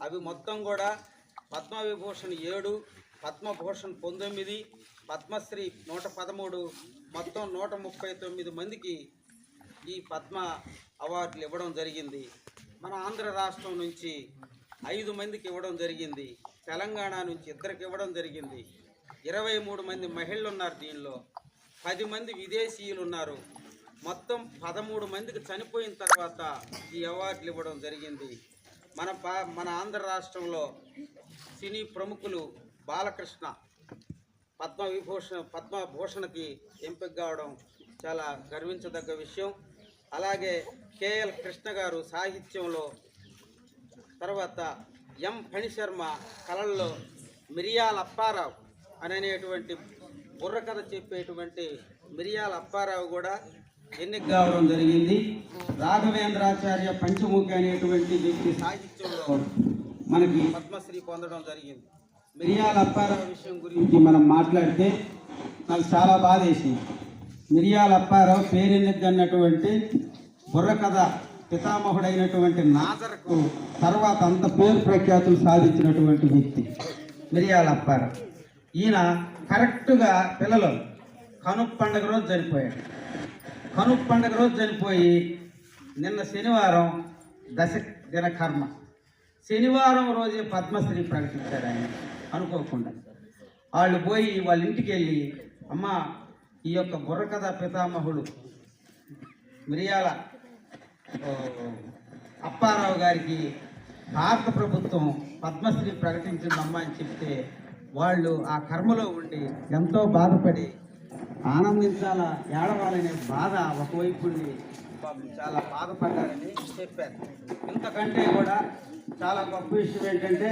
అవి మొత్తం కూడా పద్మవిభూషణ్ 7, పద్మభూషణ్ 19, పద్మశ్రీ 113, మొత్తం 139 మందికి ఈ పద్మ అవార్డులు ఇవ్వడం జరిగింది. మన ఆంధ్ర రాష్ట్రం నుంచి 5 మందికి ఇవ్వడం జరిగింది. తెలంగాణ నుంచి 2కి ఇవ్వడం జరిగింది. 23 మంది మహిళలు ఉన్నారు. దీనిలో 10 మంది విదేశీయులు ఉన్నారు. మొత్తం 13 మందికి చనిపోయిన తర్వాత ఈ అవార్డులు ఇవ్వడం జరిగింది. మన ఆంధ్ర రాష్ట్రంలో సినీ ప్రముఖులు బాలకృష్ణ పద్మభూషణకి ఎంపిక కావడం చాలా గర్వించదగ్గ విషయం. అలాగే కేఎల్ కృష్ణ గారు సాహిత్యంలో, తర్వాత ఎం ఫణిశర్మ కళల్లో, మిరియాల అప్పారావు అనేటువంటి బుర్రకథ చెప్పేటువంటి మిరియాల అప్పారావు కూడా ఎన్నిక కావడం జరిగింది. రాఘవేంద్రాచార్య పంచముఖి అనేటువంటి వ్యక్తి సాహిత్యంలో మనకి పద్మశ్రీ పొందడం జరిగింది. మిరియాల అప్పారావు విషయం గురించి మనం మాట్లాడితే నాకు చాలా బాధ వేసింది. మిరియాల అప్పారావు పేరెన్నికన్నటువంటి బుర్రకథ పితామహుడైనటువంటి నాజర్కు తర్వాత అంత పేరు ప్రఖ్యాతులు సాధించినటువంటి వ్యక్తి మిరియాల అప్పారావు. ఈయన కరెక్ట్గా పిల్లలు కనుప్ప పండుగ రోజు చనిపోయాడు. కనుప్ప పండుగ రోజు చనిపోయి నిన్న శనివారం దశ దిన కర్మ, శనివారం రోజే పద్మశ్రీ ప్రకటించారు ఆయన అనుకోకుండా. వాళ్ళు పోయి వాళ్ళ ఇంటికి వెళ్ళి, అమ్మ ఈ యొక్క బుర్రకథ పితామహుడు మిరియాల అప్పారావు గారికి భారత ప్రభుత్వం పద్మశ్రీ ప్రకటించిందమ్మా అని చెప్తే వాళ్ళు ఆ కర్మలో ఉండి ఎంతో బాధపడి ఆనందించాలా ఏడవాలనే బాధ ఒకవైపు చాలా బాధపడ్డారని చెప్పారు. ఇంతకంటే కూడా చాలా గొప్ప విషయం ఏంటంటే,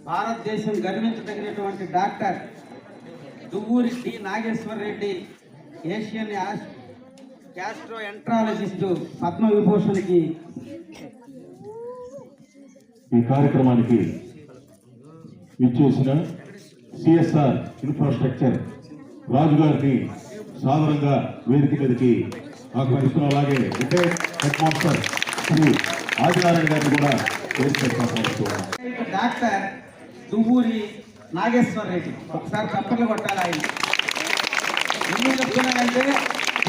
భారతదేశం గర్వించదగినటువంటి doctor Duvvuri D Nageshwar Reddy Asian gastroenterologist పద్మవిభూషణ్కి ఈ కార్యక్రమానికి ఇచ్చేసిన సిఎస్ఆర్ ఇన్ఫ్రాస్ట్రక్చర్ రాజు గారిని సాధారణంగా వేదిక మీదకి ఆహ్వానిస్తున్న, అలాగే retired head master Shri Adinarayana గారిని కూడా డాక్టర్ దువ్వూరి నాగేశ్వర్ రెడ్డి. ఒకసారి చప్పట్లు కొట్టాలి. ఆయన ఎందుకు చెప్తున్నానంటే,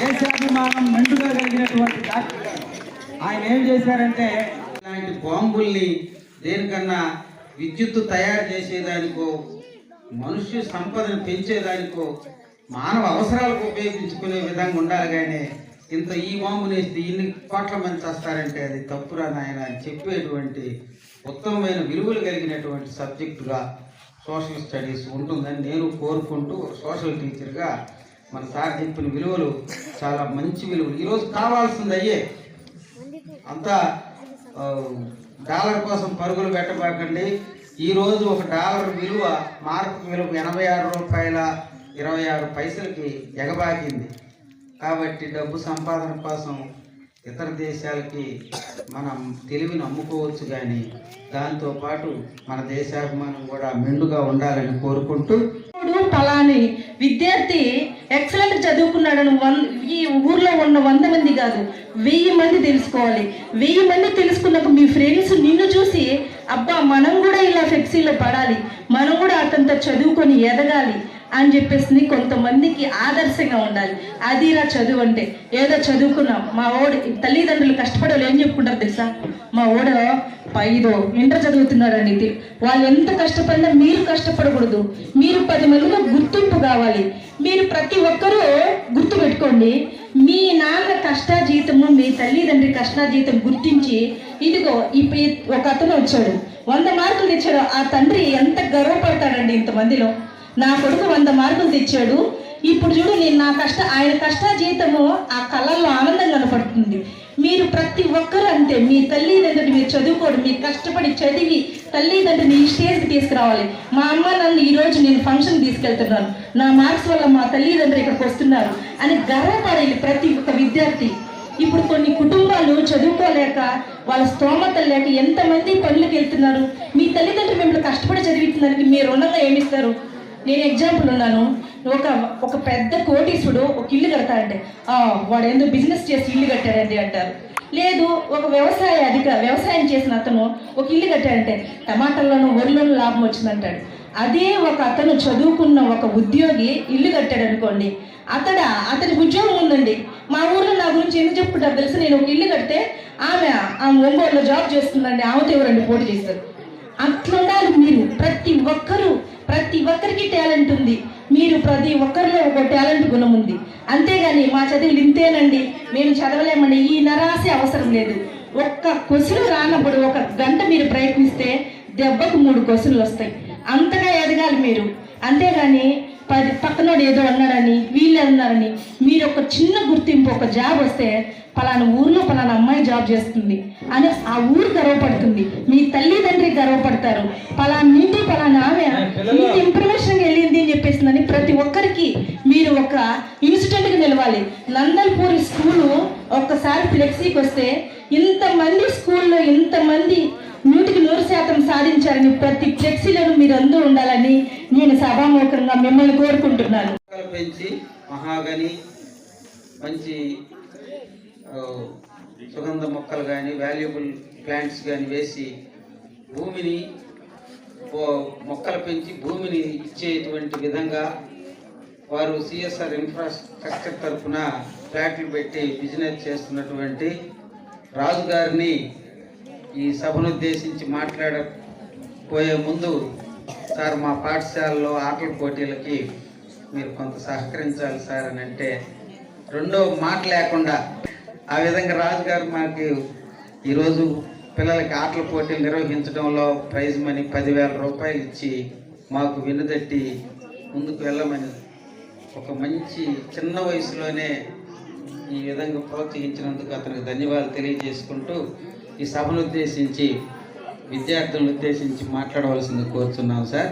దేశాభిమానం మెండుగా కలిగినటువంటి డాక్టర్ గారు. ఆయన ఏం చేశారంటే, ఇలాంటి బాంబుల్ని దేనికన్నా విద్యుత్తు తయారు చేసేదానికో, మనుష్య సంపదను పెంచేదానికో, మానవ అవసరాలకు ఉపయోగించుకునే విధంగా ఉండాలి. కానీ ఇంత ఈ బాంబుని వేస్తే ఇన్ని కోట్ల మంది చేస్తారంటే అది తప్పురా నాయన అని చెప్పేటువంటి ఉత్తమమైన విలువలు కలిగినటువంటి సబ్జెక్టుగా సోషల్ స్టడీస్ ఉంటుందని నేను కోరుకుంటూ, సోషల్ టీచర్గా మన సార్ చెప్పిన విలువలు చాలా మంచి విలువలు. ఈరోజు కావాల్సింది అయ్యే. అంతా డాలర్ కోసం పరుగులు పెట్టబాకండి. ఈరోజు $1 విలువ మార్పు విలువ $86.26 ఎగబాకింది. కాబట్టి డబ్బు సంపాదన కోసం ఇతర దేశాలకి మనం తెలివిని అమ్ముకోవచ్చు, కానీ దాంతోపాటు మన దేశాభిమానం కూడా మెండుగా ఉండాలని కోరుకుంటూ, ఫలాని విద్యార్థి ఎక్సలెంట్ చదువుకున్నాడని ఈ ఊర్లో ఉన్న 100 మంది కాదు 1000 మంది తెలుసుకోవాలి. 1000 మంది తెలుసుకున్నాక మీ ఫ్రెండ్స్ నిన్ను చూసి, అబ్బా మనం కూడా ఇలా ఫ్లెక్సీలో పడాలి, మనం కూడా అతనితో చదువుకొని ఎదగాలి అని చెప్పేసి కొంతమందికి ఆదర్శంగా ఉండాలి. అదిరా చదువు అంటే. ఏదో చదువుకున్నాం, మా ఓడి తల్లిదండ్రులు కష్టపడే ఏం చెప్పుకుంటారు తెలుసా, మా ఓడ 5వ ఇంటర్ చదువుతున్నారండి. వాళ్ళు ఎంత కష్టపడినా మీరు కష్టపడకూడదు. మీరు 10 మందిలో గుర్తింపు కావాలి. మీరు ప్రతి ఒక్కరూ గుర్తుపెట్టుకోండి, మీ నాన్న కష్టాజీతము, మీ తల్లిదండ్రి కష్టాజీతం గుర్తించి, ఇదిగో ఇప్పుడు ఒక అతను వచ్చాడు 100 మార్కులు తెచ్చాడు, ఆ తండ్రి ఎంత గర్వపడతాడండి ఇంతమందిలో. నా కొడుకు 100 మార్కులు తెచ్చాడు, ఇప్పుడు చూడు నేను ఆయన కష్టాజీతము ఆ కళ్ళల్లో ఆనందం కనపడుతుంది. మీరు ప్రతి ఒక్కరూ అంతే. మీ తల్లిదండ్రులు మీరు చదువుకోవడం, మీరు కష్టపడి చదివి తల్లిదండ్రుని ఈ స్టేజ్కి తీసుకురావాలి. మా అమ్మ నన్ను ఈరోజు నేను ఫంక్షన్ తీసుకెళ్తున్నాను, నా మార్క్స్ వల్ల మా తల్లిదండ్రులు ఇక్కడికి వస్తున్నారు అని గర్వపడాలి ప్రతి ఒక్క విద్యార్థి. ఇప్పుడు కొన్ని కుటుంబాలు చదువుకోలేక, వాళ్ళ స్తోమత లేక ఎంతమంది పనులకు వెళ్తున్నారు. మీ తల్లిదండ్రులు మిమ్మల్ని కష్టపడి చదివించడానికి మీరు రుణంగా ఏమిస్తారు? నేను ఎగ్జాంపుల్ ఉన్నాను. ఒక పెద్ద కోటీసుడు ఒక ఇల్లు కడతాడంటే, వాడు ఏందో బిజినెస్ చేసి ఇల్లు కట్టాడండి అంటారు. లేదు ఒక వ్యవసాయం చేసిన అతను ఒక ఇల్లు కట్టాడంటే టమాటాల్లోనూ వరిలోనూ లాభం వచ్చిందంటాడు. అదే ఒక అతను చదువుకున్న ఒక ఉద్యోగి ఇల్లు కట్టాడు అనుకోండి, అతనికి ఉద్యోగం ఉందండి. మా ఊర్లో నా గురించి ఎందుకు చెప్పుకుంటారు తెలుసు, నేను ఒక ఇల్లు కడితే ఆమె ఒంగోలులో జాబ్ చేస్తుందండి, ఆమెతో ఎవరండి పోటీ చేస్తారు. అట్లుండాలి మీరు. ప్రతి ఒక్కరికి టాలెంట్ ఉంది. మీరు ప్రతి ఒక్కరిలో ఒక టాలెంట్ గుణం ఉంది. అంతేగాని మా చదువులు ఇంతేనండి, మేము చదవలేమండి, ఈ నరాశ అవసరం లేదు. ఒక్క క్వశ్చన్ రానప్పుడు 1 గంట మీరు ప్రయత్నిస్తే దెబ్బకు 3 క్వశ్చన్లు వస్తాయి. అంతగా ఎదగాలి మీరు. అంతేగాని పక్కనోడు ఏదో అన్నాడని వీళ్ళు అన్నారని మీరు ఒక చిన్న గుర్తింపు, ఒక జాబ్ వస్తే పలానా ఊర్లో పలానా అమ్మాయి జాబ్ చేస్తుంది అని ఆ ఊరు గర్వపడుతుంది, మీ తల్లిదండ్రి గర్వపడతారు, పలానా నీటి పలానా ఆమె ఇంత ఇన్ఫర్మేషన్ వెళ్ళింది అని చెప్పేసిందని ప్రతి ఒక్కరికి మీరు ఒక ఇన్సిడెంట్గా నిలవాలి. నందల్పూరి స్కూలు ఒక్కసారి ఫ్లెక్సీకి వస్తే ఇంతమంది స్కూల్లో ఇంతమంది 100% సాధించారని ప్రతి ఫ్లెక్సీలను మీరు అందరూ ఉండాలని నేను సభాముఖంగా మిమ్మల్ని కోరుకుంటున్నాను. పెంచి మహాగని మంచి సుగంధ మొక్కలు కానీ వాల్యుబుల్ ప్లాంట్స్ కానీ వేసి మొక్కలు పెంచి భూమిని ఇచ్చేటువంటి విధంగా వారు సిఎస్ఆర్ ఇన్ఫ్రాస్ట్రక్చర్ తరఫున ఫ్లాట్లు పెట్టి బిజినెస్ చేస్తున్నటువంటి రాజు గారిని ఈ సభను ఉద్దేశించి మాట్లాడపోయే ముందు, సార్ మా పాఠశాలలో ఆటల పోటీలకి మీరు కొంత సహకరించాలి సార్ అని అంటే, రెండో మాట లేకుండా ఆ విధంగా రాజు గారు మాకు ఈరోజు పిల్లలకి ఆటల పోటీలు నిర్వహించడంలో ప్రైజ్ మనీ 10,000 రూపాయలు ఇచ్చి మాకు వినుదట్టి ముందుకు వెళ్ళమని ఒక మంచి చిన్న వయసులోనే ఈ విధంగా ప్రోత్సహించినందుకు అతనికి ధన్యవాదాలు తెలియజేసుకుంటూ ఈ సభను ఉద్దేశించి విద్యార్థులను ఉద్దేశించి మాట్లాడవలసింది కోరుతున్నాం సార్.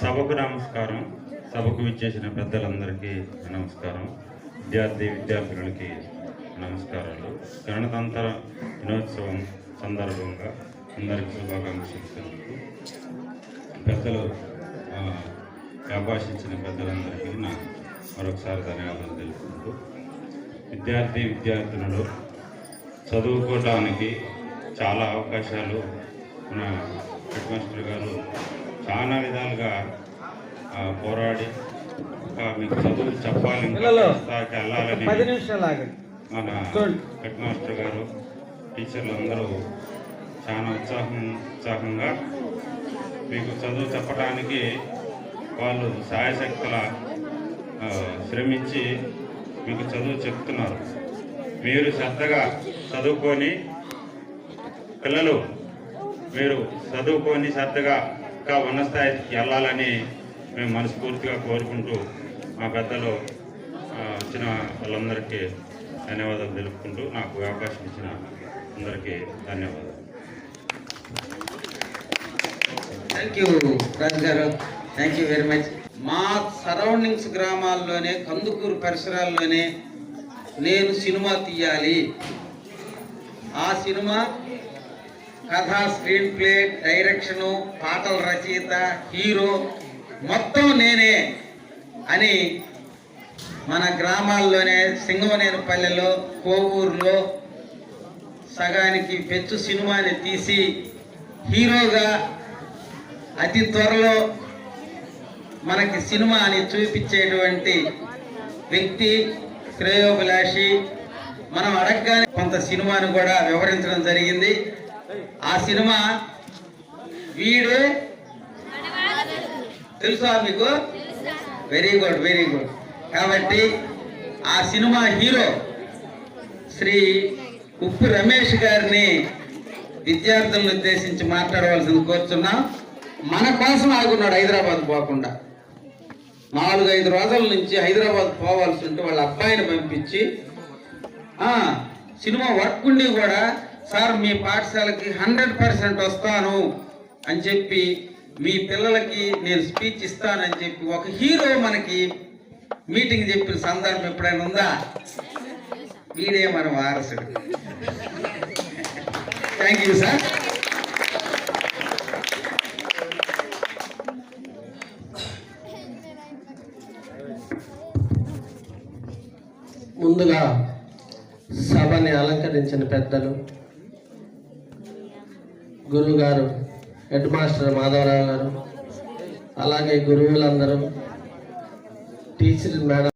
సభకు నమస్కారం. సభకు విచ్చేసిన పెద్దలందరికీ నమస్కారం. విద్యార్థులకి నమస్కారాలు. గణతంత్ర దినోత్సవం సందర్భంగా అందరికీ శుభాకాంక్షలు. పెద్దలు అవకాశించిన పెద్దలందరికీ మరొకసారి ధన్యవాదాలు తెలుపుకుంటూ, విద్యార్థులు చదువుకోవడానికి చాలా అవకాశాలు మన హెడ్ మాస్టర్ గారు చాలా విధాలుగా పోరాడి మీకు చదువు చెప్పాలి, స్థాయికి వెళ్ళాలని మన హెడ్ మాస్టర్ గారు టీచర్లు అందరూ చాలా ఉత్సాహంగా మీకు చదువు చెప్పడానికి వాళ్ళు సాయశక్తుల శ్రమించి మీకు చదువు చెప్తున్నారు. మీరు శ్రద్ధగా చదువుకొని పిల్లలు మీరు చదువుకొని శ్రద్ధగా ఇంకా ఉన్న స్థాయికి వెళ్ళాలని మేము మనస్ఫూర్తిగా కోరుకుంటూ మా పెద్దలు వచ్చిన వాళ్ళందరికీ ధన్యవాదాలు తెలుపుకుంటూ నాకు అవకాశం ఇచ్చిన అందరికీ ధన్యవాదాలు. థ్యాంక్ యూ రాజు గారు, థ్యాంక్ యూ వెరీ మచ్. మా సరౌండింగ్స్ గ్రామాల్లోనే కందుకూరు పరిసరాల్లోనే నేను సినిమా తీయాలి, ఆ సినిమా కథ, స్క్రీన్ ప్లే, డైరెక్షను, పాటల రచయిత, హీరో మొత్తం నేనే అని మన గ్రామాల్లోనే సింగమనేనిపల్లెలో, కోవూరులో సగానికి పెంచు సినిమాని తీసి హీరోగా అతి త్వరలో మనకి సినిమాని చూపించేటువంటి వ్యక్తి, శ్రేయోభిలాషి. మనం అడగగానే కొంత సినిమాను కూడా వివరించడం జరిగింది. ఆ సినిమా వీడే, తెలుసా మీకు? Very good, very good. కాబట్టి ఆ సినిమా హీరో శ్రీ ఉప్పు రమేష్ గారిని విద్యార్థులను ఉద్దేశించి మాట్లాడవలసింది కోరుతున్నాం. మన కోసం ఆగున్నాడు హైదరాబాద్ పోకుండా. 4-5 రోజుల నుంచి హైదరాబాద్ పోవాల్సి ఉంటే వాళ్ళ అబ్బాయిని పంపించి సినిమా వర్క్ ఉండి కూడా, సార్ మీ పాఠశాలకి 100% వస్తాను అని చెప్పి, మీ పిల్లలకి నేను స్పీచ్ ఇస్తానని చెప్పి ఒక హీరో మనకి మీటింగ్ చెప్పిన సందర్భం ఎప్పుడైనా ఉందా? వీడే మన వారసుడు. Thank you sir. ముందుగా సభని అలంకరించిన పెద్దలు, గురువుగారు హెడ్ మాస్టర్ మాధవరావు గారు, అలాగే గురువులందరూ, టీచర్ మేడం